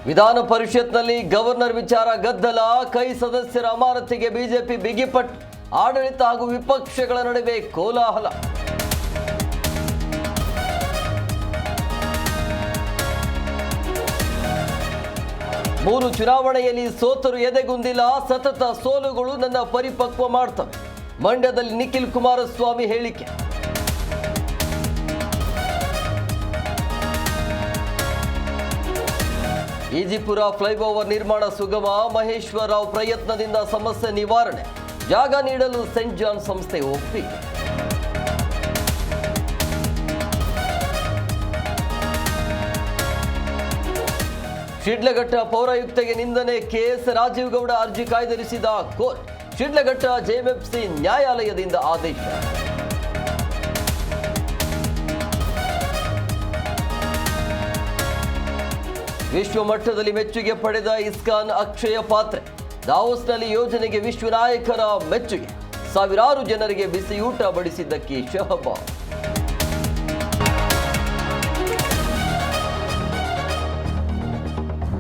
ವಿಧಾನ ಪರಿಷತ್ನಲ್ಲಿ ಗವರ್ನರ್ ವಿಚಾರ ಗದ್ದಲ, ಕೈ ಸದಸ್ಯರ ಅಮಾನತಿಗೆ ಬಿಜೆಪಿ ಬಿಗಿಪಟ್ಟು, ಆಡಳಿತ ಹಾಗೂ ವಿಪಕ್ಷಗಳ ನಡುವೆ ಕೋಲಾಹಲ. ಮೂರು ಚುನಾವಣೆಯಲ್ಲಿ ಸೋತರು ಎದೆಗುಂದಿಲ್ಲ, ಸತತ ಸೋಲುಗಳು ನನ್ನ ಪರಿಪಕ್ವ ಮಾಡ್ತವೆ. ಮಂಡ್ಯದಲ್ಲಿ ನಿಖಿಲ್ ಕುಮಾರಸ್ವಾಮಿ ಹೇಳಿಕೆ. ಈಜಿಪುರ ಫ್ಲೈಓವರ್ ನಿರ್ಮಾಣ ಸುಗಮ, ಮಹೇಶ್ವರ ರಾವ್ ಪ್ರಯತ್ನದಿಂದ ಸಮಸ್ಯೆ ನಿವಾರಣೆ, ಜಾಗ ನೀಡಲು ಸೆಂಟ್ ಜಾನ್ ಸಂಸ್ಥೆ ಒಪ್ಪಿಗೆ. ಶಿಡ್ಲಘಟ್ಟ ಪೌರಾಯುಕ್ತಗೆ ನಿಂದನೆ ಕೇಸ್, ರಾಜೀವ್ ಗೌಡ ಅರ್ಜಿ ಕಾಯ್ದಿರಿಸಿದ ಕೋರ್ಟ್. ಶಿಡ್ಲಘಟ್ಟ ಜೆಎಂಎಫ್ಸಿ ನ್ಯಾಯಾಲಯದಿಂದ ಆದೇಶ. ವಿಶ್ವ ಮಟ್ಟದಲ್ಲಿ ಮೆಚ್ಚುಗೆ ಪಡೆದ ಇಸ್ಕಾನ್ ಅಕ್ಷಯ ಪಾತ್ರೆ, ದಾವೋಸ್ನಲ್ಲಿ ಯೋಜನೆಗೆ ವಿಶ್ವ ನಾಯಕರ ಮೆಚ್ಚುಗೆ, ಸಾವಿರಾರು ಜನರಿಗೆ ಬಿಸಿಯೂಟ ಬಡಿಸಿದ್ದಕ್ಕೆ ಶಹಬಾದ್.